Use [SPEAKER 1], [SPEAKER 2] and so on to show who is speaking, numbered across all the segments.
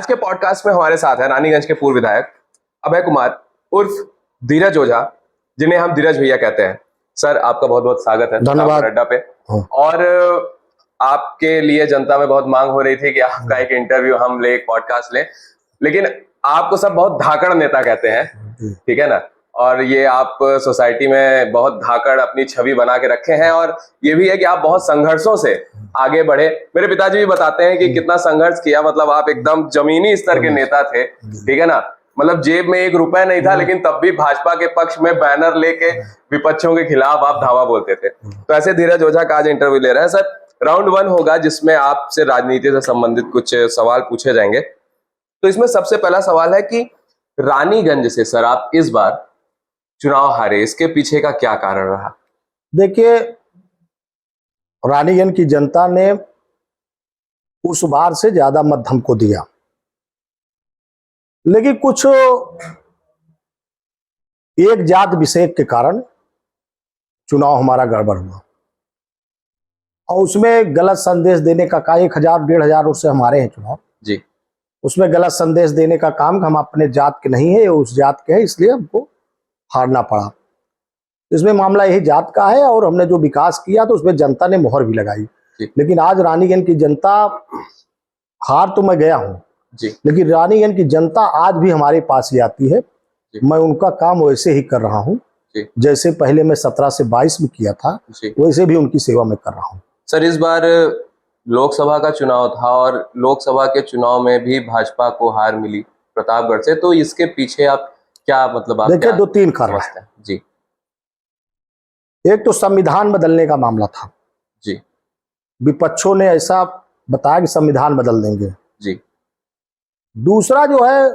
[SPEAKER 1] के पॉडकास्ट में हमारे साथ है रानीगंज के पूर्व विधायक अभय कुमार उर्फ धीरज ओझा, जिन्हें हम धीरज भैया कहते हैं। सर, आपका बहुत बहुत स्वागत है
[SPEAKER 2] धन्यवाद
[SPEAKER 1] अड्डा पे। और आपके लिए जनता में बहुत मांग हो रही थी कि आपका एक इंटरव्यू हम ले, एक पॉडकास्ट ले, लेकिन आपको सब बहुत धाकड़ नेता कहते हैं, ठीक है ना। और ये आप सोसाइटी में बहुत धाकड़ अपनी छवि बना के रखे हैं, और ये भी है कि आप बहुत संघर्षों से आगे बढ़े। मेरे पिताजी भी बताते हैं कि कितना संघर्ष किया, मतलब आप एकदम जमीनी स्तर के नेता थे, ठीक है ना। मतलब जेब में 1 रुपया नहीं था, लेकिन तब भी भाजपा के पक्ष में बैनर लेके विपक्षों के खिलाफ आप धावा बोलते थे। तो ऐसे धीरज ओझा का आज इंटरव्यू ले रहे हैं। सर, राउंड 1 होगा जिसमें आपसे राजनीति से संबंधित कुछ सवाल पूछे जाएंगे। तो इसमें सबसे पहला सवाल है कि रानीगंज से सर आप इस बार चुनाव हारे, इसके पीछे का क्या कारण रहा?
[SPEAKER 2] देखिए, रानीगंज की जनता ने उस बार से ज्यादा मत हमको दिया, लेकिन कुछ एक जात विषेक के कारण चुनाव हमारा गड़बड़ हुआ, और उसमें गलत संदेश देने का 1000-1500 वोट से हमारे हैं चुनाव
[SPEAKER 1] जी।
[SPEAKER 2] उसमें गलत संदेश देने का काम, हम अपने जात के नहीं है, उस जात के हैं, इसलिए हमको हारना पड़ा। इसमें मामला यही जात का है, और हमने जो विकास किया तो उसमें जनता ने मोहर भी लगाई। लेकिन आज रानीगंज की जनता, हार तो मैं गया हूँ
[SPEAKER 1] जी,
[SPEAKER 2] लेकिन रानीगंज की जनता आज भी हमारे पास ही आती है। मैं उनका काम वैसे ही कर रहा हूँ जैसे पहले मैं 17 से 22 में किया था, वैसे भी उनकी सेवा में कर रहा हूँ।
[SPEAKER 1] सर, इस बार लोकसभा का चुनाव था, और लोकसभा के चुनाव में भी भाजपा को हार मिली प्रतापगढ़ से, तो इसके पीछे आप क्या, मतलब आप
[SPEAKER 2] देखिए, 2-3 कारण हैं
[SPEAKER 1] जी।
[SPEAKER 2] एक तो संविधान बदलने का मामला था
[SPEAKER 1] जी।
[SPEAKER 2] विपक्षों ने ऐसा बताया कि संविधान बदल देंगे
[SPEAKER 1] जी।
[SPEAKER 2] दूसरा जो है,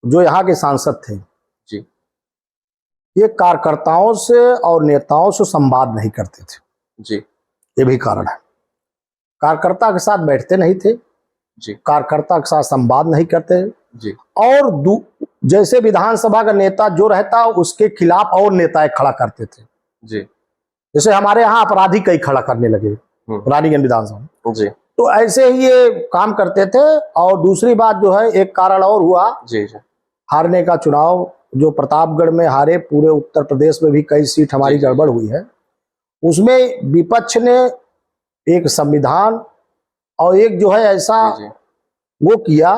[SPEAKER 2] जो यहाँ के सांसद थे
[SPEAKER 1] जी,
[SPEAKER 2] ये कार्यकर्ताओं से और नेताओं से संवाद नहीं करते थे
[SPEAKER 1] जी।
[SPEAKER 2] ये भी कारण है। कार्यकर्ता के साथ बैठते नहीं थे
[SPEAKER 1] जी,
[SPEAKER 2] कार्यकर्ता के साथ संवाद नहीं करते
[SPEAKER 1] जी।
[SPEAKER 2] और जैसे विधानसभा का नेता जो रहता उसके खिलाफ और नेता खड़ा करते थे
[SPEAKER 1] जी।
[SPEAKER 2] जैसे हमारे यहाँ अपराधी कई खड़ा करने लगे रानीगंज विधानसभा
[SPEAKER 1] जी।
[SPEAKER 2] तो ऐसे ही ये काम करते थे। और दूसरी बात जो है, एक कारण और हुआ
[SPEAKER 1] जी, जी।
[SPEAKER 2] हारने का चुनाव, जो प्रतापगढ़ में हारे, पूरे उत्तर प्रदेश में भी कई सीट हमारी गड़बड़ हुई है। उसमें विपक्ष ने एक संविधान और एक जो है ऐसा वो किया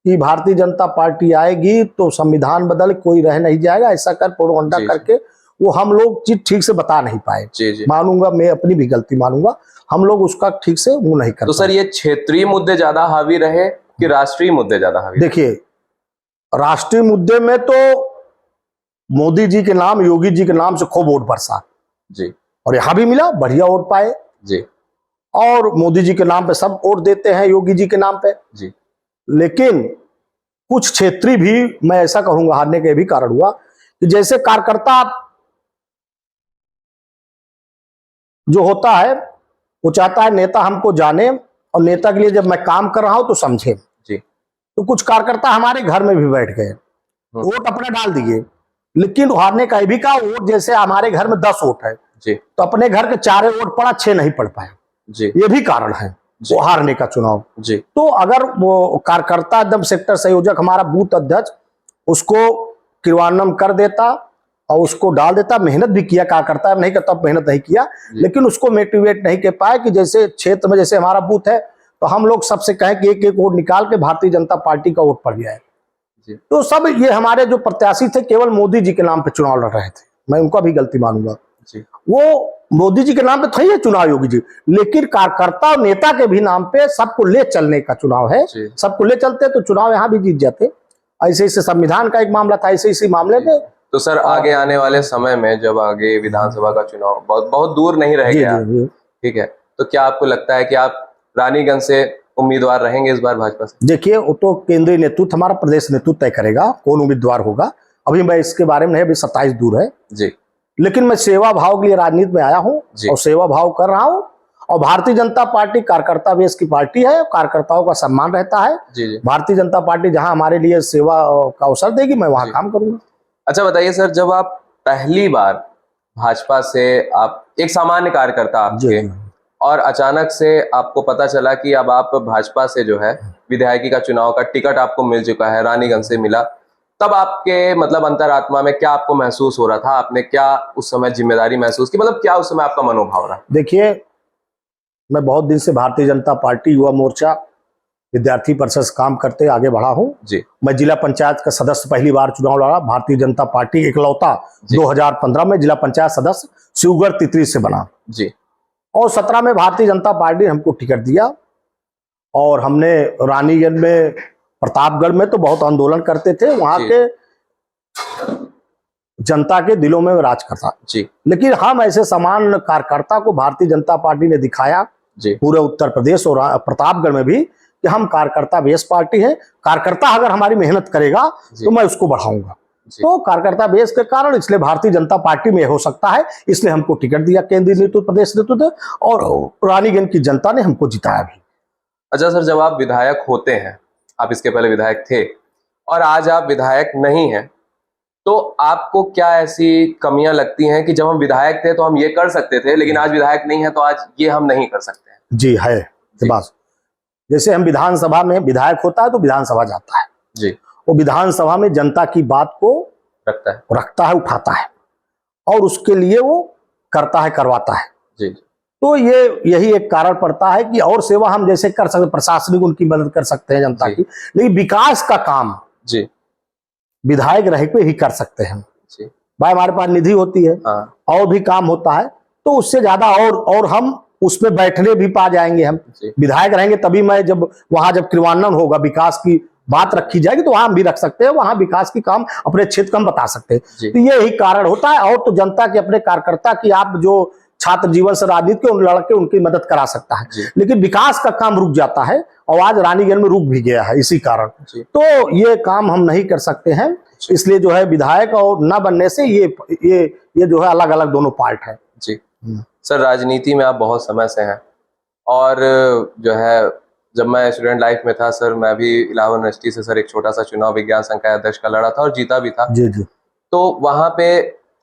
[SPEAKER 2] कि भारतीय जनता पार्टी आएगी तो संविधान बदल कोई रह नहीं जाएगा, ऐसा कर प्रोपगंडा करके वो हम लोग चीज ठीक से बता नहीं पाए। मानूंगा, मैं अपनी भी गलती मानूंगा, हम लोग उसका ठीक से वो नहीं कर।
[SPEAKER 1] तो सर, ये क्षेत्रीय मुद्दे ज्यादा हावी रहे कि राष्ट्रीय मुद्दे ज्यादा हावी?
[SPEAKER 2] देखिए, राष्ट्रीय मुद्दे में तो मोदी जी के नाम, योगी जी के नाम से खूब वोट बरसा
[SPEAKER 1] जी,
[SPEAKER 2] और यहाँ भी मिला, बढ़िया वोट पाए
[SPEAKER 1] जी।
[SPEAKER 2] और मोदी जी के नाम पे सब वोट देते हैं, योगी जी के नाम पे
[SPEAKER 1] जी।
[SPEAKER 2] लेकिन कुछ क्षेत्रीय भी, मैं ऐसा कहूंगा, हारने के भी कारण हुआ कि जैसे कार्यकर्ता जो होता है वो चाहता है नेता हमको जाने, और नेता के लिए जब मैं काम कर रहा हूं तो समझे
[SPEAKER 1] जी।
[SPEAKER 2] तो कुछ कार्यकर्ता हमारे घर में भी बैठ गए, वोट अपने डाल दिए, लेकिन हारने का भी कहा वोट, जैसे हमारे घर में 10 वोट है
[SPEAKER 1] जी,
[SPEAKER 2] तो अपने घर के 4 वोट पड़ा, 6 नहीं पड़ पाए
[SPEAKER 1] जी।
[SPEAKER 2] ये भी कारण है वो हारने का चुनाव
[SPEAKER 1] जी।
[SPEAKER 2] तो अगर वो कार्यकर्ता एकदम सेक्टर संयोजक, हमारा बूथ अध्यक्ष, उसको क्रियान्वयन कर देता और उसको डाल देता, मेहनत भी किया, कार्यकर्ता नहीं करता, मेहनत नहीं किया, लेकिन उसको मोटिवेट नहीं कर पाए कि जैसे क्षेत्र में, जैसे हमारा बूथ है तो हम लोग सबसे कहें कि एक वोट निकाल के भारतीय जनता पार्टी का वोट पड़ गया है। तो सब ये हमारे जो प्रत्याशी थे केवल मोदी जी के नाम पे चुनाव लड़ रहे थे, मैं उनका भी गलती मानूंगा। वो मोदी जी के नाम पे था ये चुनाव, योगी जी, लेकिन कार्यकर्ता और नेता के भी नाम पे सबको ले चलने का चुनाव है, सबको ले चलते तो चुनाव यहाँ भी जीत जाते। ऐसे ऐसे संविधान का एक मामला था, ऐसे इसी मामले में।
[SPEAKER 1] तो सर, आगे आने वाले समय में जब आगे विधानसभा का चुनाव बहुत दूर नहीं रह गया, ठीक है, तो क्या आपको लगता है कि आप रानीगंज से उम्मीदवार रहेंगे इस बार भाजपा से?
[SPEAKER 2] देखिए, वो तो केंद्रीय नेतृत्व, हमारा प्रदेश नेतृत्व तय करेगा कौन उम्मीदवार होगा। अभी मैं इसके बारे में नहीं, अभी 27 दूर है
[SPEAKER 1] जी,
[SPEAKER 2] लेकिन मैं सेवा भाव के लिए राजनीति में आया हूँ और सेवा भाव कर रहा हूँ। और भारतीय जनता पार्टी कार्यकर्ता बेस की पार्टी है, कार्यकर्ताओं का सम्मान रहता है। भारतीय जनता पार्टी जहां हमारे लिए सेवा का अवसर देगी, मैं वहां काम करूंगा।
[SPEAKER 1] अच्छा बताइए सर, जब आप पहली बार भाजपा से, आप एक सामान्य कार्यकर्ता आपके, और अचानक से आपको पता चला कि अब आप भाजपा से जो है विधायकी का चुनाव का टिकट आपको मिल चुका है, रानीगंज से मिला, तब आपके मतलब अंतरात्मा में क्या आपको महसूस हो रहा था? आपने क्या उस समय जिम्मेदारी महसूस की, मतलब क्या उस समय आपका मनोभाव रहा?
[SPEAKER 2] देखिए, मैं बहुत दिन से भारतीय जनता पार्टी युवा मोर्चा विद्यार्थी परिषद से काम करते आगे बढ़ा हूं
[SPEAKER 1] जी।
[SPEAKER 2] मैं जिला पंचायत का सदस्य पहली बार चुनाव लड़ा, भारतीय जनता पार्टी इकलौता 2015 में जिला पंचायत सदस्य शिवगढ़ तितरी से बना
[SPEAKER 1] जी।
[SPEAKER 2] और 17 में भारतीय जनता पार्टी ने हमको टिकट दिया और हमने रानीगंज में, प्रतापगढ़ में तो बहुत आंदोलन करते थे, वहां के जनता के दिलों में राज करता
[SPEAKER 1] जी।
[SPEAKER 2] लेकिन हम ऐसे समान कार्यकर्ता को भारतीय जनता पार्टी ने दिखाया
[SPEAKER 1] जी।
[SPEAKER 2] पूरे उत्तर प्रदेश और प्रतापगढ़ में भी कि हम कार्यकर्ता बेस पार्टी है, कार्यकर्ता अगर हमारी मेहनत करेगा तो मैं उसको बढ़ाऊंगा। तो कार्यकर्ता बेस के कारण इसलिए भारतीय जनता पार्टी में हो सकता है, इसलिए हमको टिकट दिया केंद्रीय नेतृत्व, प्रदेश नेतृत्व, और रानीगंज की जनता ने हमको जिताया भी।
[SPEAKER 1] अच्छा सर, जब आप विधायक होते हैं, आप इसके पहले विधायक थे और आज आप विधायक नहीं हैं, तो आपको क्या ऐसी कमियां लगती हैं कि जब हम विधायक थे तो हम ये कर सकते थे, लेकिन आज विधायक नहीं है तो आज ये हम नहीं कर सकते हैं?
[SPEAKER 2] जी है ये बात। जैसे हम विधानसभा में, विधायक होता है तो विधानसभा जाता है
[SPEAKER 1] जी,
[SPEAKER 2] वो विधानसभा में जनता की बात को
[SPEAKER 1] रखता है,
[SPEAKER 2] उठाता है और उसके लिए वो करता है, करवाता है
[SPEAKER 1] जी।
[SPEAKER 2] तो यही एक कारण पड़ता है कि और सेवा हम जैसे कर सकते, प्रशासनिक उनकी मदद कर सकते हैं जनता की, लेकिन विकास का काम
[SPEAKER 1] जी
[SPEAKER 2] विधायक रह के ही कर सकते हैं
[SPEAKER 1] जी।
[SPEAKER 2] भाई, हमारे पास निधि होती है और भी काम होता है, तो उससे ज्यादा और हम उसमें बैठने भी पा जाएंगे। हम विधायक रहेंगे तभी मैं जब वहां जब क्रियान्वयन होगा, विकास की बात रखी जाएगी तो वहां हम भी रख सकते हैं, वहां विकास की काम अपने क्षेत्र का हम बता सकते हैं। तो यही कारण होता है। और तो जनता के अपने कार्यकर्ता की, आप जो छात्र जीवन से राजनीति के उन लड़के उनकी मदद करा सकता है, लेकिन विकास का काम रुक जाता है और आज रानीगंज में रुक भी गया है इसी कारण। तो ये काम हम नहीं कर सकते हैं, इसलिए जो है विधायक और न बनने से ये जो है अलग अलग दोनों पार्ट है
[SPEAKER 1] जी। सर, राजनीति में आप बहुत समय से हैं और जो है जब मैं स्टूडेंट लाइफ में था सर, मैं भी इलाहाबाद यूनिवर्सिटी से सर एक छोटा सा चुनाव विज्ञान संकाय अध्यक्ष का लड़ा था और जीता भी था।
[SPEAKER 2] जी जी।
[SPEAKER 1] तो वहां पे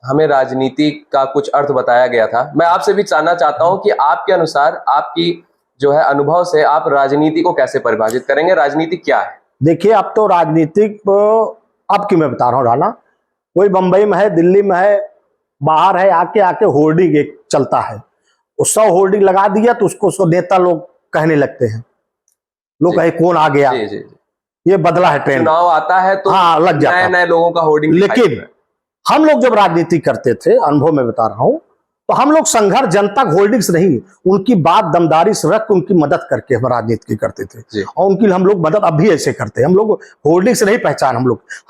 [SPEAKER 1] हमें राजनीति का कुछ अर्थ बताया गया था। मैं आपसे भी जानना चाहता हूं कि आपके अनुसार, आपकी जो है अनुभव से, आप राजनीति को कैसे परिभाषित करेंगे? राजनीति क्या है? देखिए,
[SPEAKER 2] अब तो राजनीतिक अब की मैं बता रहा हूँ डाला, कोई बंबई में है, दिल्ली में है, बाहर है, आके होर्डिंग एक चलता है, वो 100 होर्डिंग लगा दिया तो उसको नेता लोग कहने लगते हैं, लोग कहे कौन आ गया।
[SPEAKER 1] जी, जी।
[SPEAKER 2] ये बदला है ट्रेंड,
[SPEAKER 1] चुनाव आता है तो
[SPEAKER 2] हाँ लग जाता है
[SPEAKER 1] नए लोगों का होर्डिंग।
[SPEAKER 2] लेकिन हम लोग जब राजनीति करते थे, अनुभव में बता रहा हूं, तो हम लोग संघर्ष जनता होल्डिंग्स नहीं, उनकी बात दमदारी से रख उनकी मदद करके हम राजनीति करते थे और उनकी हम लोग मदद अब भी ऐसे करते हैं। हम लोग होल्डिंग से नहीं पहचान,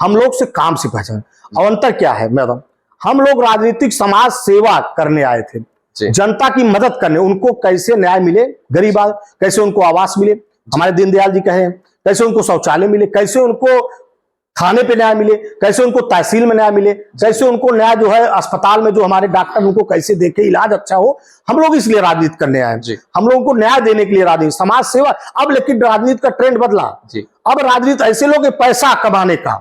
[SPEAKER 2] हम लोग से काम से पहचान। और अंतर क्या है मैडम, हम लोग राजनीतिक समाज सेवा करने आए थे, जनता की मदद करने, उनको कैसे न्याय मिले, गरीब कैसे उनको आवास मिले, हमारे दीनदयाल जी कहे, कैसे उनको शौचालय मिले, कैसे उनको थाने पे न्याय मिले, कैसे उनको तहसील में न्याय मिले, कैसे उनको न्याय जो है अस्पताल में जो हमारे डॉक्टर उनको कैसे देखे, इलाज अच्छा हो। हम लोग इसलिए राजनीति करने आए, हम लोगों को न्याय देने के लिए राजनीति, समाज सेवा। अब लेकिन राजनीति का ट्रेंड बदला, अब राजनीति ऐसे लोग पैसा कमाने का,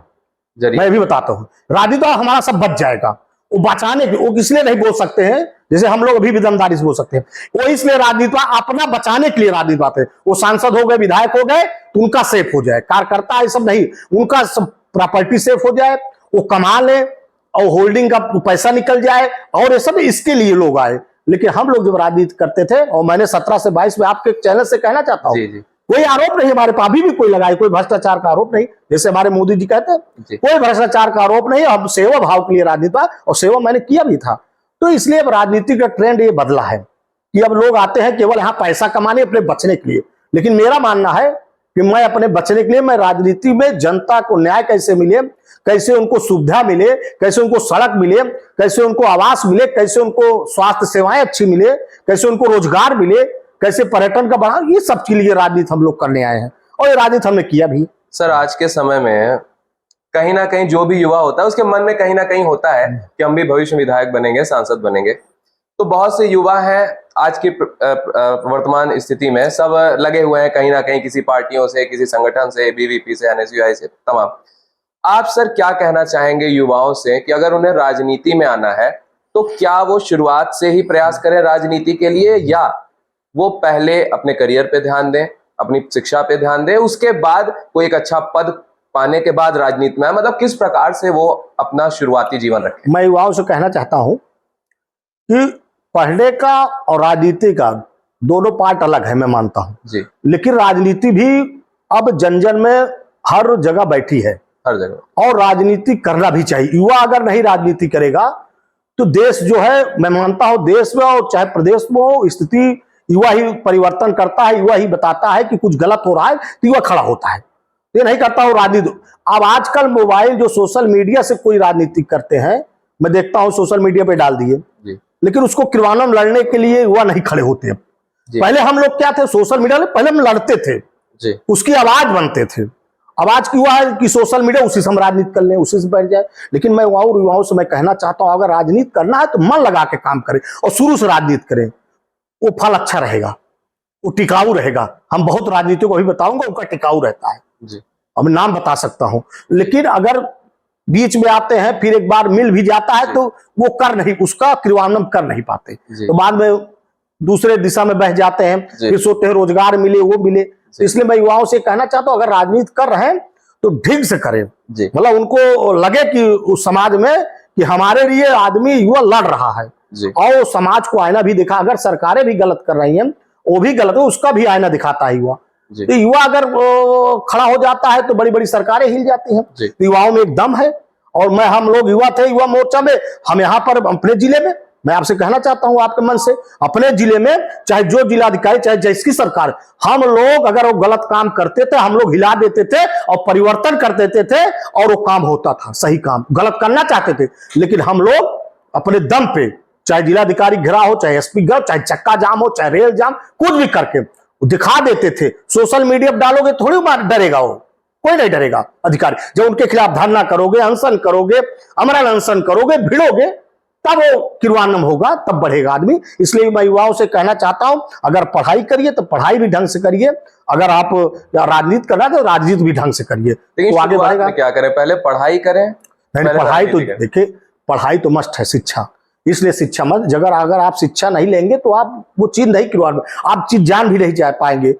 [SPEAKER 2] मैं भी बताता हूँ, राजनीति हमारा सब बच जाएगा, वो बचाने की, वो इसलिए नहीं बोल सकते हैं, जैसे हम लोग अभी भी दमदारी से बोल सकते हैं, वो इसलिए राजनीति अपना बचाने के लिए राजनीति बात है। वो सांसद हो गए, विधायक हो गए तो उनका सेफ हो जाए, कार्यकर्ता ये सब नहीं, उनका सब प्रॉपर्टी सेफ हो जाए, वो कमा ले और होल्डिंग का पैसा निकल जाए, और ये सब इसके लिए लोग आए। लेकिन हम लोग जब राजनीति करते थे, और मैंने 17 से 22 में आपके चैनल से कहना चाहता हूँ, कोई आरोप नहीं हमारे पास, अभी भी कोई लगाए, कोई भ्रष्टाचार का आरोप नहीं, जैसे हमारे मोदी जी कहते हैं, कोई भ्रष्टाचार का आरोप नहीं। अब सेवा भाव के लिए राजनीति, और सेवा मैंने किया भी था। तो इसलिए अब राजनीति का ट्रेंड ये बदला है कि अब लोग आते हैं केवल यहाँ पैसा कमाने, अपने बचने के लिए। लेकिन मेरा मानना है कि मैं अपने बचने के लिए, मैं राजनीति में जनता को न्याय कैसे मिले, कैसे उनको सुविधा मिले, कैसे उनको सड़क मिले, कैसे उनको आवास मिले, कैसे उनको स्वास्थ्य सेवाएं अच्छी मिले, कैसे उनको रोजगार मिले, कैसे पर्यटन का बढ़ा, ये सब के लिए राजनीति हम लोग करने आए हैं, और ये राजनीति हमने किया भी।
[SPEAKER 1] सर, आज के समय में कहीं ना कहीं जो भी युवा होता है उसके मन में कहीं ना कहीं होता है कि हम भी भविष्य में विधायक बनेंगे, सांसद बनेंगे। तो बहुत से युवा हैं आज की वर्तमान स्थिति में, सब लगे हुए हैं कहीं ना कहीं किसी पार्टियों से, किसी संगठन से, बीवीपी से, एनएसयूआई से, तमाम। आप सर क्या कहना चाहेंगे युवाओं से कि अगर उन्हें राजनीति में आना है तो क्या वो शुरुआत से ही प्रयास करें राजनीति के लिए, या वो पहले अपने करियर पे ध्यान दें, अपनी शिक्षा पे ध्यान दें, उसके बाद कोई एक अच्छा पद पाने के बाद राजनीति में आए? मतलब किस प्रकार से वो अपना शुरुआती जीवन रखें?
[SPEAKER 2] मैं युवाओं से कहना चाहता हूं कि पढ़ने का और राजनीति का दोनों पार्ट अलग है, मैं मानता हूं
[SPEAKER 1] जी,
[SPEAKER 2] लेकिन राजनीति भी अब जन जन में हर जगह बैठी है
[SPEAKER 1] हर जगह।
[SPEAKER 2] और राजनीति करना भी चाहिए। युवा अगर नहीं राजनीति करेगा तो देश जो है, मैं मानता हूं देश में और चाहे प्रदेश में हो, स्थिति युवा ही परिवर्तन करता है, युवा ही बताता है कि कुछ गलत हो रहा है तो युवा खड़ा होता है, ये नहीं करता हूं राजनीति। अब आजकल मोबाइल जो सोशल मीडिया से कोई राजनीति करते हैं, मैं देखता हूं सोशल मीडिया पे डाल दिए, लेकिन उसको किरवानम लड़ने के लिए युवा नहीं खड़े होते। पहले हम लोग क्या थे, सोशल मीडिया में पहले हम लड़ते थे
[SPEAKER 1] जी,
[SPEAKER 2] उसकी आवाज बनते थे। अब आज की युवा है कि सोशल मीडिया उसी से हम राजनीति कर लें, उसी से बैठ जाए। लेकिन मैं युवाओं से मैं कहना चाहता हूं, अगर राजनीति करना है तो मन लगा के काम करें और शुरू से राजनीति करें, वो फल अच्छा रहेगा, वो टिकाऊ रहेगा। हम बहुत राजनीति को अभी बताऊंगा, उनका टिकाऊ रहता है
[SPEAKER 1] जी।
[SPEAKER 2] अब नाम बता सकता हूं। लेकिन अगर बीच में आते हैं फिर एक बार मिल भी जाता है तो वो कर नहीं, उसका क्रियान्वयन कर नहीं पाते, तो बाद में दूसरे दिशा में बह जाते हैं, फिर सोचते हैं रोजगार मिले, वो मिले। इसलिए मैं युवाओं से कहना चाहता हूं, अगर राजनीति कर रहे हैं तो ढंग से करें, मतलब उनको लगे कि उस समाज में कि हमारे लिए आदमी युवा लड़ रहा है और समाज को आईना भी दिखा। अगर सरकारें भी गलत कर रही हैं, वो भी गलत है, उसका भी आईना दिखाता है युवा। तो युवा अगर खड़ा हो जाता है तो बड़ी बड़ी सरकारें हिल जाती हैं। तो युवाओं में एक दम है। और हम लोग युवा थे, युवा मोर्चा में, हम यहाँ पर अपने जिले में, मैं आपसे कहना चाहता हूं आपके मन से, अपने जिले में चाहे जो जिलाधिकारी चाहे जिसकी सरकार, हम लोग अगर वो गलत काम करते थे हम लोग हिला देते थे और परिवर्तन कर देते थे और वो काम होता था, सही काम। गलत करना चाहते थे लेकिन हम लोग अपने दम पे, चाहे जिलाधिकारी घिरा हो, चाहे एसपी घिरा, चाहे चक्का जाम हो, चाहे रेल जाम, कुछ भी करके दिखा देते थे। सोशल मीडिया पर डालोगे थोड़ी डरेगा वो, कोई नहीं डरेगा अधिकारी। जब उनके खिलाफ धरना करोगे, अनशन करोगे, अमरण अनशन करोगे, भिड़ोगे, तब वो किरवान्वयन होगा, तब बढ़ेगा आदमी। इसलिए मैं युवाओं से कहना चाहता हूं, अगर पढ़ाई करिए तो पढ़ाई भी ढंग से करिए, अगर आप राजनीति करना है तो राजनीति भी ढंग से करिए, तो आगे बढ़ेगा।
[SPEAKER 1] क्या करें, पहले पढ़ाई करें?
[SPEAKER 2] नहीं, पढ़ाई तो देखिए, पढ़ाई तो मस्ट है, शिक्षा। इसलिए शिक्षा मत, अगर आप शिक्षा नहीं लेंगे तो आप वो चीज नहीं करवा, आप चीज जान भी नहीं जा पाएंगे।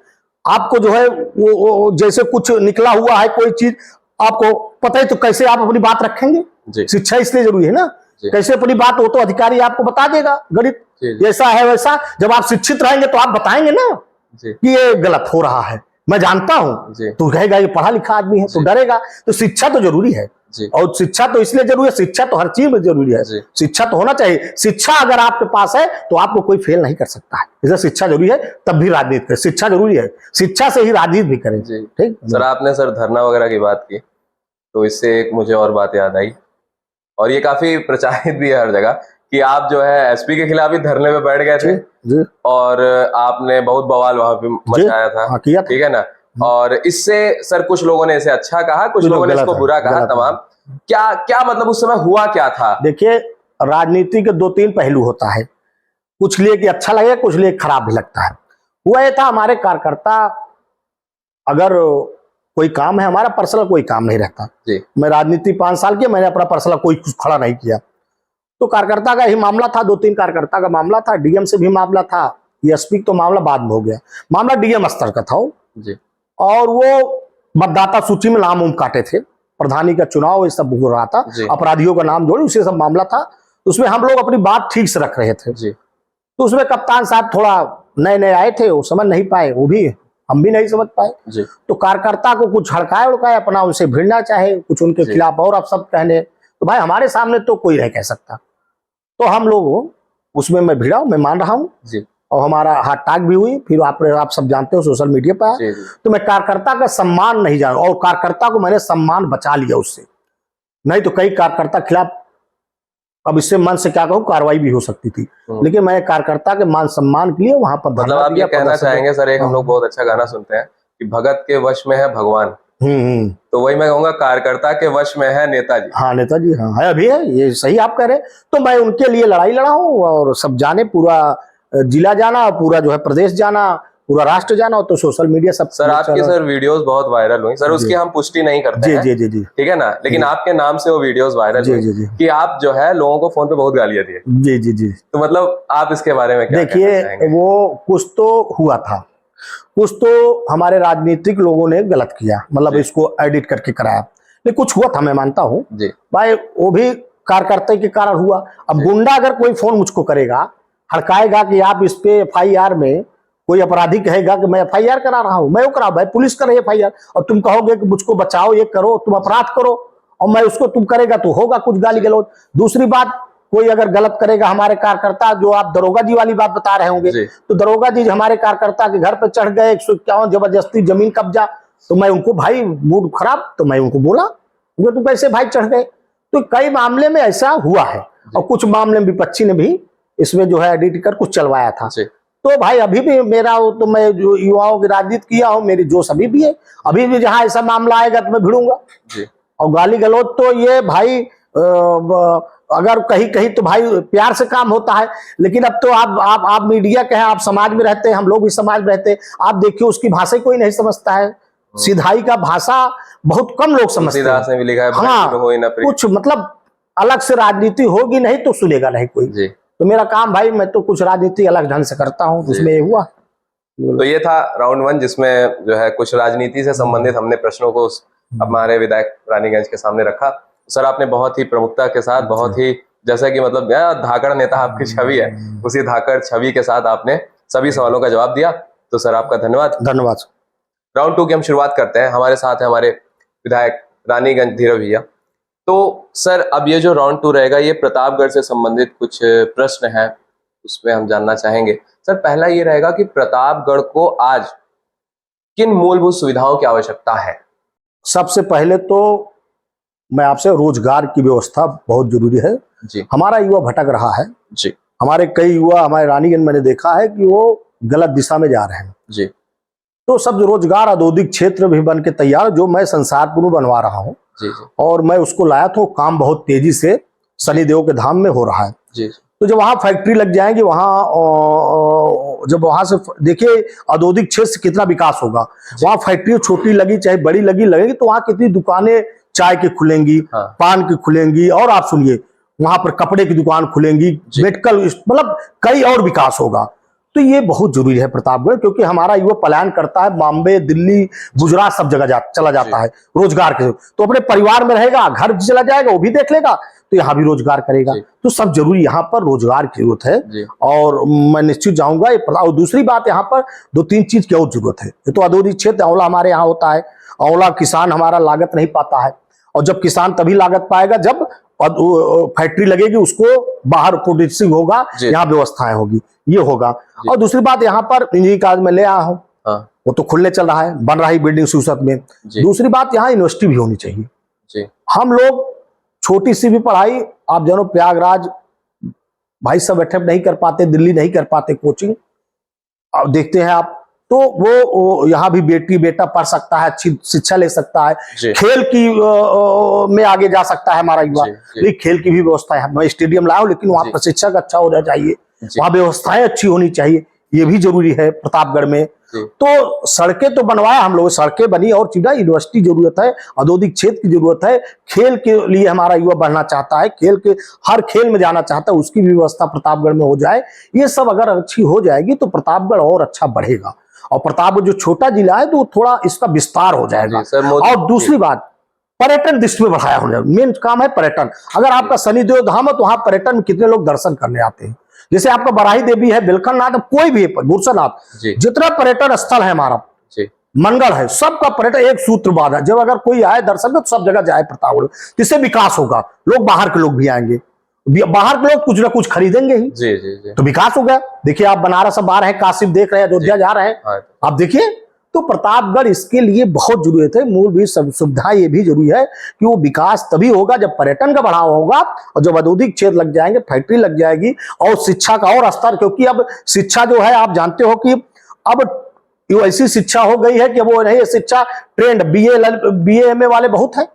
[SPEAKER 2] आपको जो है वो जैसे कुछ निकला हुआ है कोई चीज आपको पता है तो कैसे आप अपनी बात रखेंगे? शिक्षा इसलिए जरूरी है ना, कैसे अपनी बात हो तो अधिकारी आपको बता देगा, गणित जैसा है वैसा। जब आप शिक्षित रहेंगे तो आप बताएंगे ना कि ये गलत हो रहा है, मैं जानता हूं, तो कहेगा ये पढ़ा लिखा आदमी है, तो डरेगा। तो शिक्षा तो जरूरी है, और शिक्षा तो इसलिए जरूरी है, शिक्षा तो हर चीज में जरूरी है, शिक्षा तो होना चाहिए। शिक्षा अगर आपके पास है तो आपको कोई फेल नहीं कर सकता है, इसलिए शिक्षा जरूरी है। तब भी राजनीति करें, शिक्षा जरूरी है, शिक्षा से ही राजनीति भी करें। ठीक
[SPEAKER 1] सर, आपने धरना वगैरह की बात की तो इससे एक मुझे और बात याद आई, और ये काफी प्रचारित भी है हर जगह, कि आप जो है एसपी के खिलाफ ही धरने में बैठ गए थे और आपने बहुत बवाल वहां पे मचाया था, ठीक है ना। और इससे सर कुछ लोगों ने इसे अच्छा कहा, कुछ लोगों ने इसको बुरा कहा, तमाम। क्या मतलब उस समय हुआ क्या था?
[SPEAKER 2] देखिए, राजनीति के 2-3 पहलू होता है, कुछ लिए कि अच्छा लगे, कुछ लिए खराब भी लगता है। हुआ ये था, हमारे कार्यकर्ता, अगर कोई काम है हमारा, पर्सनल कोई काम नहीं रहता। मैं राजनीति 5 साल की, मैंने अपना पर्सनल कोई कुछ खड़ा नहीं किया। तो कार्यकर्ता का ही मामला था, 2-3 कार्यकर्ता का मामला था, डीएम से भी मामला था, एसपी तो मामला बाद में हो गया। मामला डीएम स्तर का था और वो मतदाता सूची में नाम काटे थे, प्रधानी का चुनाव ये सब हो रहा था, अपराधियों का नाम जोड़े, उसे सब मामला था। उसमें हम लोग अपनी बात ठीक से रख रहे थे। तो उसमें कप्तान साहब थोड़ा नए आए थे, वो समझ नहीं पाए, वो भी हम भी नहीं समझ पाए। तो कार्यकर्ता को कुछ हड़काए उड़काए, अपना उनसे भिड़ना चाहे, कुछ उनके खिलाफ और आप सब कहने, तो भाई हमारे सामने तो कोई नहीं कह सकता। तो हम लोग उसमें मैं भिड़ा, मैं मान रहा हूँ, और हमारा हाथ टाक भी हुई। फिर आप सब जानते हो सोशल मीडिया पर, तो मैं कार्यकर्ता का सम्मान नहीं जान, और कार्यकर्ता को मैंने सम्मान बचा लिया उससे, नहीं तो कई कार्यकर्ता खिलाफ, अब इससे मन से क्या कहूँ, कार्रवाई भी हो सकती थी। लेकिन मैंने कार्यकर्ता के मान सम्मान के लिए वहां पर,
[SPEAKER 1] मतलब आप ये कहना चाहेंगे सर, एक हम लोग बहुत अच्छा गाना सुनते हैं कि भगत के वश में है भगवान, तो वही मैं कहूंगा कार्यकर्ता के वश में है नेताजी।
[SPEAKER 2] हाँ, नेताजी, हाँ है, अभी है, ये सही आप कह रहे हैं। तो मैं उनके लिए लड़ाई लड़ा हूँ, और सब जाने, पूरा जिला जाना, पूरा जो है प्रदेश जाना, पूरा राष्ट्र जाना हो तो सोशल मीडिया सब।
[SPEAKER 1] सर आपकी सर वीडियोस बहुत वायरल हुई सर, उसकी हम पुष्टि नहीं करते हैं,
[SPEAKER 2] जी जी जी,
[SPEAKER 1] ठीक है ना, लेकिन आपके नाम से वो वीडियोस वायरल
[SPEAKER 2] जी
[SPEAKER 1] हुई
[SPEAKER 2] जी जी,
[SPEAKER 1] कि आप जो है लोगों को फोन पे बहुत गालियां दिए।
[SPEAKER 2] जी जी जी।
[SPEAKER 1] तो मतलब आप इसके बारे में क्या कहना
[SPEAKER 2] देखिए,
[SPEAKER 1] चाहेंगे?
[SPEAKER 2] वो कुछ तो हुआ था, कुछ तो हमारे राजनीतिक लोगों ने गलत किया, मतलब इसको एडिट करके कराया, लेकिन कुछ हुआ था, मैं मानता हूँ भाई, वो भी कार्यकर्ता के कारण हुआ। अब गुंडा अगर कोई फोन मुझको करेगा, हड़काएगा कि आप इस पे FIR में, कोई अपराधी कहेगा कि मैं FIR करा रहा हूं, मैं वो करा भाई, पुलिस करे FIR, और तुम कहोगे कि मुझको बचाओ, ये करो, तुम अपराध करो, और मैं उसको तुम करेगा तो होगा कुछ गाली गलौज। दूसरी बात, कोई अगर गलत करेगा हमारे कार्यकर्ता, जो आप दरोगा जी वाली बात बता रहे होंगे, तो दरोगा जी हमारे कार्यकर्ता के घर पे चढ़ गए, 151 जबरदस्ती जमीन कब्जा, तो मैं उनको भाई मूड खराब, तो मैं उनको बोला तुम कैसे भाई चढ़ गए। तो कई मामले में ऐसा हुआ है, और कुछ मामले में विपक्षी ने भी इसमें जो है एडिट कर कुछ चलवाया था। तो भाई अभी भी मेरा, तो मैं जो युवाओं की राजनीति किया हूँ, मेरी जोश अभी भी है, अभी भी जहां ऐसा मामला आएगा तो मैं भिड़ूंगा। और गाली गलौज तो ये भाई अगर कहीं कहीं तो भाई प्यार से काम होता है, लेकिन अब तो आप मीडिया के हैं, आप समाज में रहते हैं, हम लोग भी समाज में रहते हैं, आप देखिए उसकी भाषा कोई नहीं समझता है, सिधाई का भाषा बहुत कम लोग समझते हैं।
[SPEAKER 1] ने भी लिखा है,
[SPEAKER 2] हाँ, कुछ मतलब अलग से राजनीति होगी नहीं तो सुनेगा नहीं कोई। तो मेरा काम भाई, मैं तो कुछ राजनीति अलग ढंग से करता हूँ, उसमें ये हुआ।
[SPEAKER 1] तो ये था राउंड 1, जिसमें जो है कुछ राजनीति से संबंधित हमने प्रश्नों को हमारे विधायक रानीगंज के सामने रखा। सर आपने बहुत ही प्रमुखता के साथ, बहुत ही जैसा कि मतलब धाकड़ नेता आपकी छवि है, उसी धाकड़ छवि के साथ आपने सभी सवालों का जवाब दिया। तो सर आपका धन्यवाद।
[SPEAKER 2] धन्यवाद।
[SPEAKER 1] राउंड 2 की हम शुरुआत करते हैं। हमारे साथ है हमारे विधायक रानीगंज धीरज भैया। तो सर अब ये जो राउंड 2 रहेगा, ये प्रतापगढ़ से संबंधित कुछ प्रश्न हैं, उसमें हम जानना चाहेंगे। सर पहला ये रहेगा कि प्रतापगढ़ को आज किन मूलभूत सुविधाओं की आवश्यकता है?
[SPEAKER 2] सबसे पहले तो मैं आपसे, रोजगार की व्यवस्था बहुत जरूरी है जी। हमारा युवा भटक रहा है जी, हमारे कई युवा, हमारे रानीगंज मैंने देखा है कि वो गलत दिशा में जा रहे हैं जी। तो सब रोजगार, औद्योगिक क्षेत्र भी बन के तैयार, जो मैं संसारपुर में बनवा रहा हूँ और मैं उसको लाया तो काम बहुत तेजी से शनिदेव के धाम में हो रहा है जी। तो जब वहां फैक्ट्री लग जाएंगी, वहां जब वहां से देखिए औद्योगिक क्षेत्र से कितना विकास होगा, वहां फैक्ट्री छोटी लगी चाहे बड़ी लगेगी, तो वहां कितनी दुकानें चाय की खुलेंगी, पान की खुलेंगी, और आप सुनिए वहां पर कपड़े की दुकान खुलेंगी, मेडिकल, मतलब कई और विकास होगा। तो ये बहुत जरूरी है प्रतापगढ़, क्योंकि हमारा युवा पलायन करता है, बॉम्बे, दिल्ली, गुजरात सब जगह चला जाता है रोजगार के, तो अपने परिवार में रहेगा, घर चला जाएगा, वो भी देख लेगा, तो यहाँ भी रोजगार करेगा। तो सब जरूरी, यहाँ पर रोजगार की जरूरत है, और मैं निश्चित जाऊंगा। और दूसरी बात, यहाँ पर 2-3 चीज की और जरूरत है। ये तो औद्योगिक क्षेत्र, आंवला हमारे यहाँ होता है, आंवला किसान हमारा लागत नहीं पाता है, और जब किसान तभी लागत पाएगा जब फैक्ट्री लगेगी, उसको बाहर प्रोड्यूसिंग होगा, यहाँ व्यवस्थाएं होगी, ये होगा। और दूसरी बात, यहाँ पर इंजीनियरिंग कॉलेज में ले आया हूँ, वो तो खुलने चल रहा है, बन रहा है बिल्डिंग सूसत में। दूसरी बात, यहाँ यूनिवर्सिटी भी होनी चाहिए। हम लोग छोटी सी भी पढ़ाई, आप जानो प्रयागराज भाई सब अटेम्प्ट नहीं कर पाते, दिल्ली नहीं कर पाते कोचिंग, अब देखते हैं आप, तो वो यहाँ भी बेटी बेटा पढ़ सकता है, अच्छी शिक्षा ले सकता है, खेल की में आगे जा सकता है हमारा युवा। खेल की भी व्यवस्था है, मैं स्टेडियम लाया हूँ, लेकिन वहाँ प्रशिक्षक अच्छा होना चाहिए, वहाँ व्यवस्थाएं अच्छी होनी चाहिए, ये भी जरूरी है प्रतापगढ़ में। तो सड़कें तो बनवाया हम लोग, सड़कें बनी, और चीजें, यूनिवर्सिटी जरूरत है, औद्योगिक क्षेत्र की जरूरत है, खेल के लिए हमारा युवा बढ़ना चाहता है, खेल के हर खेल में जाना चाहता है, उसकी भी व्यवस्था प्रतापगढ़ में हो जाए। ये सब अगर अच्छी हो जाएगी तो प्रतापगढ़ और अच्छा बढ़ेगा, और प्रतापगढ़ जो छोटा जिला है तो थोड़ा इसका विस्तार हो जाएगा। और दूसरी बात, पर्यटन दृष्टि में बढ़ाया हो जाए, मेन काम है पर्यटन। अगर आपका शनिदेव धाम है तो वहां पर्यटन में कितने लोग दर्शन करने आते हैं, जैसे आपका बराही देवी है, बिलखनाथ, कोई भी गुरसनाथ, जितना पर्यटन स्थल है हमारा, मंगल है, सबका पर्यटन एक सूत्रवाद है, जब अगर कोई आए दर्शन में तो सब जगह जाए प्रतापगढ़, जिससे विकास होगा, लोग बाहर के लोग भी आएंगे, बाहर के लोग कुछ ना कुछ खरीदेंगे ही, तो विकास हो गया। देखिए आप बनारस अब आ रहे हैं, काशी देख रहे हैं, अयोध्या जा रहे हैं, आप देखिए। तो प्रतापगढ़ इसके लिए बहुत जरूरत है, मूलभूत सुविधा ये भी जरूरी है कि वो विकास तभी होगा जब पर्यटन का बढ़ावा होगा, और जब औद्योगिक क्षेत्र लग जाएंगे, फैक्ट्री लग जाएगी, और शिक्षा का और स्तर, क्योंकि अब शिक्षा जो है आप जानते हो कि अब ऐसी शिक्षा हो गई है कि वो नहीं, शिक्षा ट्रेंड, BA MA वाले बहुत है,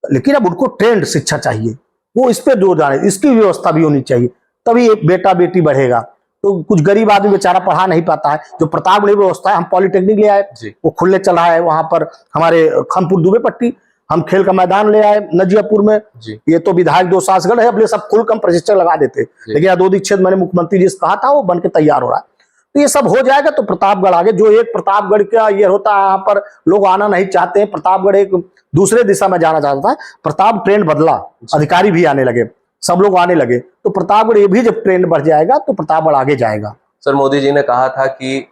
[SPEAKER 2] लेकिन अब उनको ट्रेंड शिक्षा चाहिए, वो इस पे जोर डाले, इसकी व्यवस्था भी होनी चाहिए, तभी बेटा बेटी बढ़ेगा। तो कुछ गरीब आदमी बेचारा पढ़ा नहीं पाता है। जो प्रतापगढ़ व्यवस्था है, हम पॉलिटेक्निक ले आए, वो खुले चल रहा है वहां पर हमारे खमपुर दुबे पट्टी। हम खेल का मैदान ले आए नजियापुर में। ये तो विधायक 2 सासगढ़ है, अपने सब फुल कम प्रोजेक्टर लगा देते, लेकिन अदोदी क्षेत्र मैंने मुख्यमंत्री जी से कहा था, वो बन के तैयार हो रहा है। तो ये सब हो जाएगा तो प्रतापगढ़ आगे। जो एक प्रतापगढ़ का ये होता है, यहाँ पर लोग आना नहीं चाहते हैं, प्रतापगढ़ एक दूसरे दिशा में जाना चाहता है। प्रताप ट्रेंड बदला, अधिकारी भी आने लगे, सब लोग आने लगे, तो प्रतापगढ़ ये भी जब ट्रेंड बढ़ जाएगा तो प्रतापगढ़ आगे जाएगा।
[SPEAKER 1] सर, मोदी जी ने कहा था कि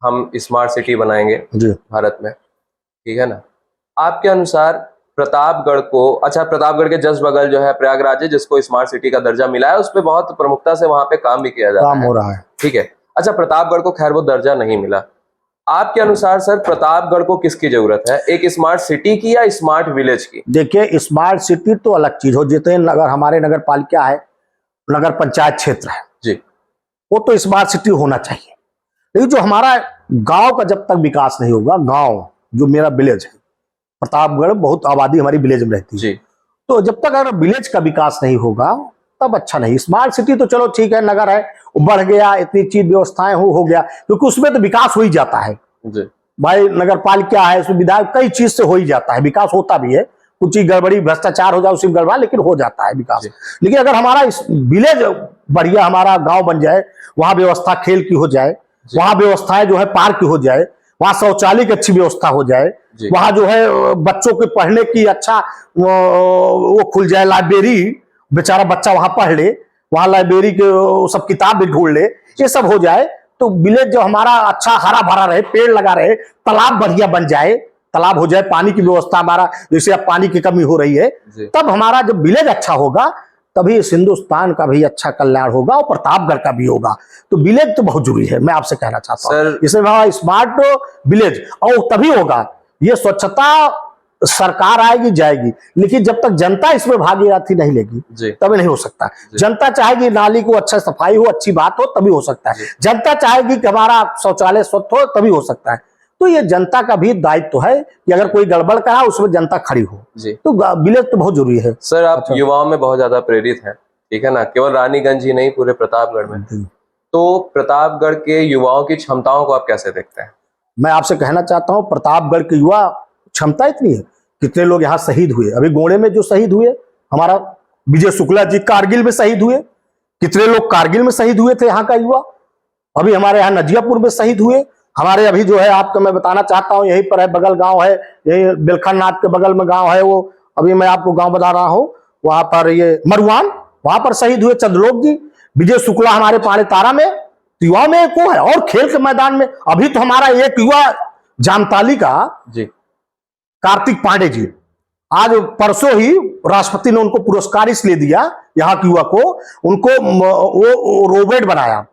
[SPEAKER 1] हम स्मार्ट सिटी बनाएंगे जी भारत में, ठीक है ना। आपके अनुसार प्रतापगढ़ को, अच्छा प्रतापगढ़ के जस्ट बगल जो है प्रयागराज है, जिसको स्मार्ट सिटी का दर्जा मिला है, उस पर बहुत प्रमुखता से वहां पे काम भी किया जा रहा है,
[SPEAKER 2] काम हो रहा है,
[SPEAKER 1] ठीक है। अच्छा, प्रतापगढ़ को खैर वो दर्जा नहीं मिला। आपके अनुसार सर प्रतापगढ़ को किसकी जरूरत है, एक स्मार्ट सिटी की या स्मार्ट विलेज की? देखिए, स्मार्ट सिटी तो अलग चीज हो, जितने नगर हमारे नगर पालिका है, नगर पंचायत क्षेत्र है जी, वो तो स्मार्ट सिटी होना चाहिए। लेकिन जो हमारा गांव का जब तक विकास नहीं होगा, गांव जो मेरा विलेज है, प्रतापगढ़ बहुत आबादी हमारी विलेज में रहती है जी, तो जब तक अगर विलेज का विकास नहीं होगा तब अच्छा नहीं। स्मार्ट सिटी तो चलो ठीक है, नगर है, बढ़ गया, इतनी चीज व्यवस्थाएं हो गया, क्योंकि उसमें तो विकास हो ही जाता है जी। भाई नगर पालिका है, उसमें विधायक कई चीज से हो ही जाता है, विकास होता भी है। कुछ चीज गड़बड़ी भ्रष्टाचार हो जाए उसमें गड़बड़ा, लेकिन हो जाता है विकास। लेकिन अगर हमारा विलेज बढ़िया, हमारा गांव बन जाए, वहां व्यवस्था खेल की हो जाए, वहां व्यवस्थाएं जो है पार्क की हो जाए, वहां शौचालय की अच्छी व्यवस्था हो जाए, वहां जो है बच्चों के पढ़ने की अच्छा वो खुल जाए, लाइब्रेरी, बेचारा बच्चा वहां पढ़ ले, वहां लाइब्रेरी के सब किताब भी ढूंढ ले, ये सब हो जाए तो विलेज जो हमारा अच्छा हरा भरा रहे, पेड़ लगा रहे, तालाब बढ़िया बन जाए, तालाब हो जाए, पानी की व्यवस्था हमारा, जैसे अब पानी की कमी हो रही है, तब हमारा जब विलेज अच्छा होगा तभी इस हिंदुस्तान का भी अच्छा कल्याण होगा और प्रतापगढ़ का भी होगा। तो विलेज तो बहुत जरूरी है, मैं आपसे कहना चाहता हूँ। इसमें स्मार्ट विलेज और तभी होगा। ये स्वच्छता सरकार आएगी जाएगी, लेकिन जब तक जनता इसमें भागीदारी नहीं लेगी तभी नहीं हो सकता। जनता चाहेगी नाली को अच्छा सफाई हो, अच्छी बात हो, तभी हो सकता है। जनता चाहेगी कि हमारा शौचालय स्वच्छ हो, तभी हो सकता है। तो ये जनता का भी दायित्व है कि अगर कोई गड़बड़ करा उसमें जनता खड़ी हो जी। तो विलेज तो बहुत जरूरी है। सर, आप युवाओं में बहुत ज्यादा प्रेरित हैं, ठीक है ना, केवल रानीगंज ही नहीं, पूरे प्रतापगढ़ में। तो प्रतापगढ़ के युवाओं की क्षमताओं को आप कैसे देखते हैं?
[SPEAKER 2] मैं आपसे कहना चाहता हूँ, प्रतापगढ़ के युवा क्षमता इतनी है, कितने लोग यहाँ शहीद हुए, अभी गोड़े में जो शहीद हुए, हमारा विजय शुक्ला जी कारगिल में शहीद हुए, कितने लोग कारगिल में शहीद हुए थे यहाँ का युवा। अभी हमारे यहाँ नजियापुर में शहीद हुए, हमारे अभी जो है आपको मैं बताना चाहता हूँ, यहीं पर है, बगल गांव है, यही बेलखननाथ के बगल में गांव है, वो अभी मैं आपको गांव बता रहा हूँ, वहां पर ये मरुआन, वहां पर शहीद हुए चंद्रलोक जी। विजय शुक्ला हमारे पाड़े तारा में, युवा में एक वो है। और खेल के मैदान में अभी तो हमारा एक युवा जामताली का जी, कार्तिक पांडे जी, आज परसों ही राष्ट्रपति ने उनको पुरस्कार इसलिए दिया, यहाँ के युवा को, उनको वो रोबोट बनाया,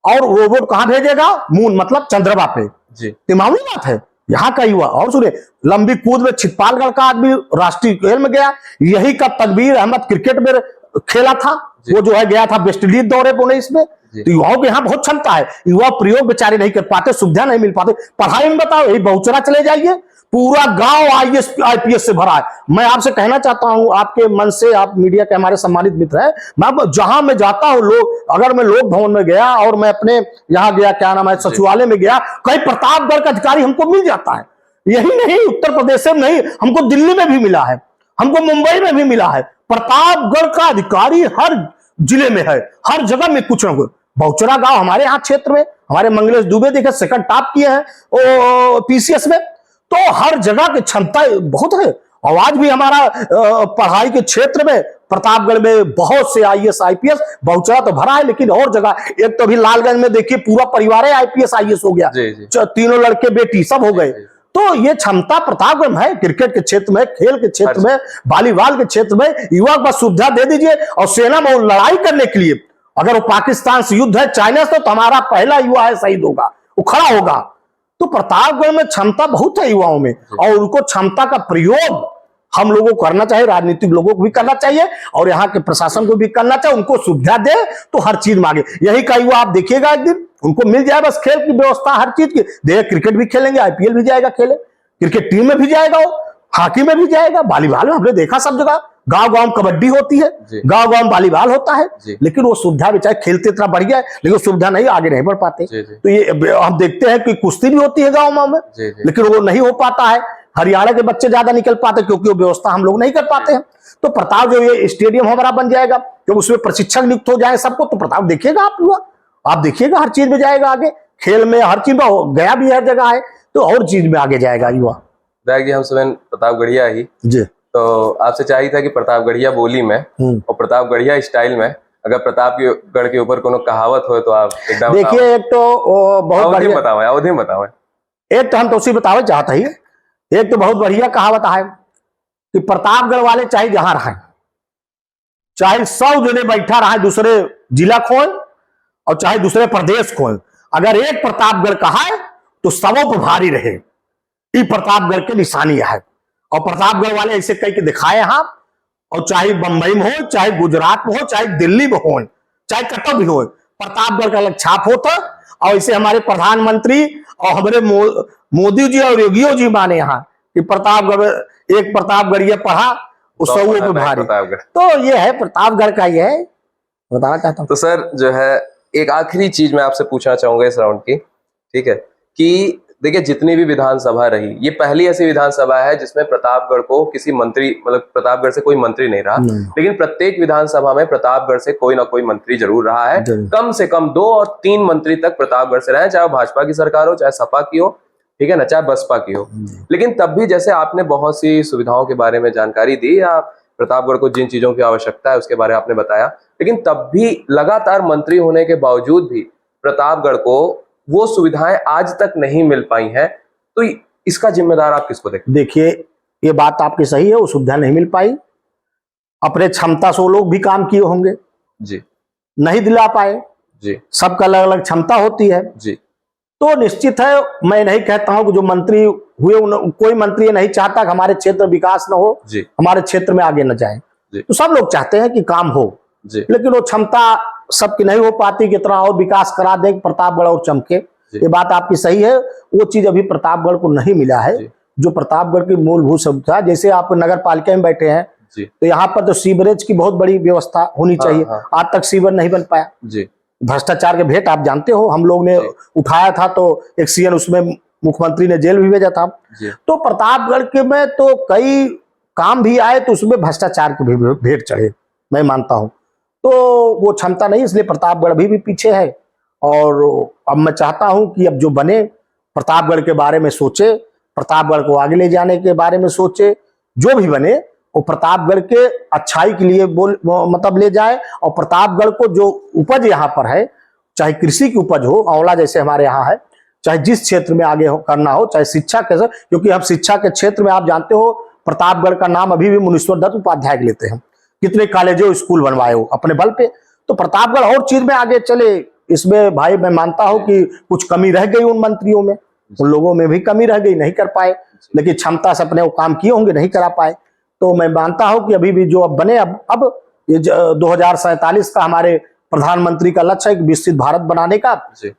[SPEAKER 2] और रोबोट कहां भेजेगा, मून मतलब चंद्रमा पे जी। तो मामूली बात है, यहाँ का युवा। और सुने, लंबी कूद में छिटपालगढ़ का आदमी राष्ट्रीय खेल में गया, यही का तकबीर अहमद क्रिकेट में खेला था, वो जो है गया था वेस्ट इंडीज दौरे को, नहीं इसमें। तो युवाओं के यहाँ बहुत क्षमता है, युवा प्रयोग बेचारे नहीं कर पाते, सुविधा नहीं मिल पाते। पढ़ाई में बताओ, यही बहुचरा चले जाइए, पूरा गांव आईएएस आईपीएस से भरा है। मैं आपसे कहना चाहता हूं, आपके मन से, आप मीडिया के हमारे सम्मानित मित्र हैं, मैं जहां मैं जाता हूं, लोग, अगर मैं लोक भवन में गया और मैं अपने यहाँ गया, क्या नाम है, सचिवालय में गया, कहीं प्रतापगढ़ का अधिकारी हमको मिल जाता है। यही नहीं, उत्तर प्रदेश में नहीं, हमको दिल्ली में भी मिला है, हमको मुंबई में भी मिला है। प्रतापगढ़ का अधिकारी हर जिले में है, हर जगह में कुछ न कुछ। बहुचरा गांव हमारे यहाँ क्षेत्र में, हमारे मंगलेश दुबे देखे सेकंड टॉप किए हैं पीसीएस में। तो हर जगह की क्षमता बहुत है। और आज भी हमारा पढ़ाई के क्षेत्र में प्रतापगढ़ में बहुत से आईएएस आईपीएस, बहुचरा तो भरा है, लेकिन और जगह, एक तो अभी लालगंज में देखिए पूरा परिवार है आईपीएस आईएएस हो गया, तीनों लड़के बेटी सब हो गए। तो ये क्षमता प्रतापगढ़ में है, क्रिकेट के क्षेत्र में, खेल के क्षेत्र में, वॉलीबॉल के क्षेत्र में। युवा को सुविधा दे दीजिए, और सेना में लड़ाई करने के लिए, अगर वो पाकिस्तान से युद्ध है, चाइना से, तो हमारा पहला युवा है शहीद होगा, वो खड़ा होगा। तो प्रतापगढ़ में क्षमता बहुत है युवाओं में, और उनको क्षमता का प्रयोग हम लोगों को करना चाहिए, राजनीतिक लोगों को भी करना चाहिए, और यहाँ के प्रशासन को भी करना चाहिए। उनको सुविधा दे तो हर चीज मांगे। यही का युवा आप देखिएगा, एक दिन उनको मिल जाए बस खेल की व्यवस्था, हर चीज की दे, क्रिकेट भी खेलेंगे, आईपीएल भी जाएगा खेले, क्रिकेट टीम में भी जाएगा, वो हॉकी में भी जाएगा, वॉलीबॉल में हमने देखा सब जगह गांव गांव कबड्डी होती है,
[SPEAKER 1] जी।
[SPEAKER 2] गांव गांव वॉलीबॉल होता है,
[SPEAKER 1] जी।
[SPEAKER 2] लेकिन वो सुविधा बेचारे खेलते इतना बढ़िया है, लेकिन वो सुविधा नहीं, आगे नहीं बढ़ पाते।
[SPEAKER 1] जी, जी।
[SPEAKER 2] तो ये हम देखते हैं कि कुश्ती भी होती है गाँव में,
[SPEAKER 1] जी, जी।
[SPEAKER 2] लेकिन वो नहीं हो पाता है। हरियाणा के बच्चे ज्यादा निकल पाते क्योंकि वो व्यवस्था हम लोग नहीं कर पाते हैं। तो प्रताप जो ये स्टेडियम हमारा बन जाएगा, जब उसमें प्रशिक्षक नियुक्त हो जाए सबको, तो प्रताप देखिएगा आप देखिएगा हर चीज में जाएगा आगे, खेल में हर चीज में गया भी हर जगह है, तो और चीज में आगे जाएगा युवा।
[SPEAKER 1] विधायक जी, हम सुबह प्रतापगढ़िया ही
[SPEAKER 2] जी।
[SPEAKER 1] तो आपसे चाहिए था कि प्रतापगढ़िया बोली में और प्रतापगढ़िया स्टाइल में अगर प्रतापगढ़ के ऊपर कोनो कहावत हो तो आप एकदम
[SPEAKER 2] देखिए, एक तो बहुत बढ़िया
[SPEAKER 1] बताओ, अवधि बताओ।
[SPEAKER 2] एक तो हम तो उसी बतावे चाहते ही, एक तो बहुत बढ़िया कहावत है कि प्रतापगढ़ वाले चाहे जहां रहे, चाहे 100 जने बैठा रहे दूसरे जिला खोए और चाहे दूसरे प्रदेश खोए, अगर एक प्रतापगढ़ कहा है तो सबों पर भारी रहे। ये प्रतापगढ़ की निशानी है, और प्रतापगढ़ वाले ऐसे कह के दिखाए हैं, और चाहे बंबई में हो, चाहे गुजरात में हो, चाहे दिल्ली में हो, चाहे कतौ भी हो, प्रतापगढ़ का अलग छाप होता। और इसे हमारे प्रधानमंत्री और हमारे मोदी जी और योगी जी माने यहाँ कि प्रतापगढ़, एक प्रतापगढ़िया पढ़ा उस सौ पे भारी। तो ये है प्रतापगढ़ का, ये है बताना चाहता हूँ।
[SPEAKER 1] तो सर जो है एक आखिरी चीज मैं आपसे पूछना चाहूंगा इस राउंड की, ठीक है, कि देखिए जितनी भी विधानसभा रही, ये पहली ऐसी विधानसभा है जिसमें प्रतापगढ़ को किसी मंत्री, मतलब प्रतापगढ़ से कोई मंत्री नहीं रहा, लेकिन प्रत्येक विधानसभा में प्रतापगढ़ से कोई ना कोई मंत्री जरूर रहा है। कम से कम 2 और 3 मंत्री तक प्रतापगढ़ से रहे, चाहे वो भाजपा की सरकार हो, चाहे सपा की हो, ठीक है ना, चाहे बसपा की हो। लेकिन तब भी जैसे आपने बहुत सी सुविधाओं के बारे में जानकारी दी, या प्रतापगढ़ को जिन चीजों की आवश्यकता है उसके बारे में आपने बताया, लेकिन तब भी लगातार मंत्री होने के बावजूद भी प्रतापगढ़ को वो सुविधाएं आज तक नहीं मिल पाई हैं। तो इसका जिम्मेदार आप किसको देखते?
[SPEAKER 2] देखिए, ये बात आपकी सही है, वो सुविधा नहीं मिल पाई। अपने क्षमता से वो लोग भी काम किए होंगे
[SPEAKER 1] जी,
[SPEAKER 2] नहीं दिला पाए
[SPEAKER 1] जी,
[SPEAKER 2] सबका अलग अलग क्षमता होती है
[SPEAKER 1] जी।
[SPEAKER 2] तो निश्चित है, मैं नहीं कहता हूं कि जो मंत्री हुए कोई मंत्री नहीं चाहता कि हमारे क्षेत्र विकास न हो, हमारे क्षेत्र में आगे न जाए। तो सब लोग चाहते हैं कि काम हो, लेकिन वो क्षमता सबकी नहीं हो पाती कि इतना और विकास करा दे प्रतापगढ़ और चमके। ये बात आपकी सही है, वो चीज अभी प्रतापगढ़ को नहीं मिला है जो प्रतापगढ़ की मूलभूत सुविधा। जैसे आप नगर पालिका में बैठे हैं तो यहाँ पर तो सीवरेज की बहुत बड़ी व्यवस्था होनी चाहिए, आज तक सीवर नहीं बन पाया। भ्रष्टाचार के भेंट आप जानते हो, हम लोग ने उठाया था तो एक सीएन उसमें मुख्यमंत्री ने जेल भी भेजा था। तो प्रतापगढ़ के में तो कई काम भी आए तो उसमें भ्रष्टाचार के भी भेंट चढ़े, मैं मानता हूं। तो वो क्षमता नहीं, इसलिए प्रतापगढ़ अभी भी पीछे है। और अब मैं चाहता हूं कि अब जो बने प्रतापगढ़ के बारे में सोचे, प्रतापगढ़ को आगे ले जाने के बारे में सोचे, जो भी बने वो प्रतापगढ़ के अच्छाई के लिए मतलब ले जाए। और प्रतापगढ़ को जो उपज यहाँ पर है, चाहे कृषि की उपज हो, आंवला जैसे हमारे यहाँ है, चाहे जिस क्षेत्र में आगे करना हो, चाहे शिक्षा के, क्योंकि हम शिक्षा के क्षेत्र में आप जानते हो प्रतापगढ़ का नाम अभी भी मुनीश्वर दत्त उपाध्याय लेते हैं। कितने कॉलेजों स्कूल बनवाए हो अपने बल पे। तो प्रतापगढ़ और चीज में आगे चले, इसमें भाई मैं मानता हूं कि कुछ कमी रह गई उन मंत्रियों में, उन लोगों में भी कमी रह गई, नहीं कर पाए, लेकिन क्षमता से अपने वो काम किए होंगे, नहीं करा पाए। तो मैं मानता हूं कि अभी भी जो अब बने, अब ये 2047 का हमारे प्रधानमंत्री का लक्ष्य है कि विकसित भारत बनाने का,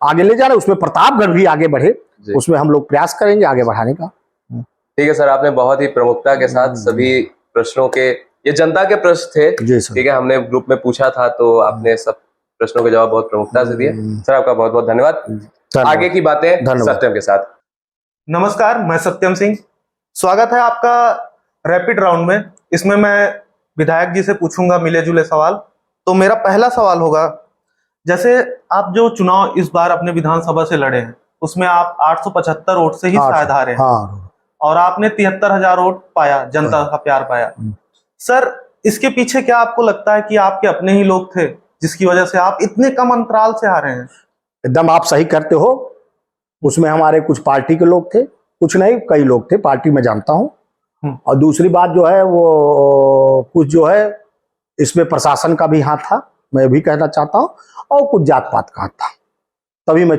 [SPEAKER 2] आगे ले जाना, उसमें प्रतापगढ़ भी आगे बढ़े, उसमें हम लोग प्रयास करेंगे आगे बढ़ाने का।
[SPEAKER 1] ठीक है सर, आपने बहुत ही प्रमुखता के साथ सभी प्रश्नों के, ये जनता के प्रश्न थे, ठीक है, हमने ग्रुप में पूछा था तो आपने सब प्रश्नों के जवाब बहुत प्रमुखता से दिए। सर आपका बहुत बहुत धन्यवाद। आगे की बातें सत्यम के साथ।
[SPEAKER 3] नमस्कार, मैं सत्यम सिंह, स्वागत है आपका रैपिड राउंड में। इसमें मैं विधायक जी से पूछूंगा मिले जुले सवाल। तो मेरा पहला सवाल होगा, जैसे आप जो चुनाव इस बार अपने विधानसभा से लड़े हैं उसमें आप 875 वोट से ही शायद हारे हैं, और आपने 73,000 वोट पाया, जनता का प्यार पाया। सर, इसके पीछे क्या आपको लगता है कि आपके अपने ही लोग थे जिसकी वजह से आप इतने कम अंतराल से हारे हैं?
[SPEAKER 2] एकदम आप सही करते हो, उसमें हमारे कुछ पार्टी के लोग थे, कुछ नहीं कई लोग थे, पार्टी में जानता हूं। और दूसरी बात जो है वो कुछ जो है इसमें प्रशासन का भी हाथ था, मैं भी कहना चाहता हूं, और कुछ जात पात का हाथ था, तभी मैं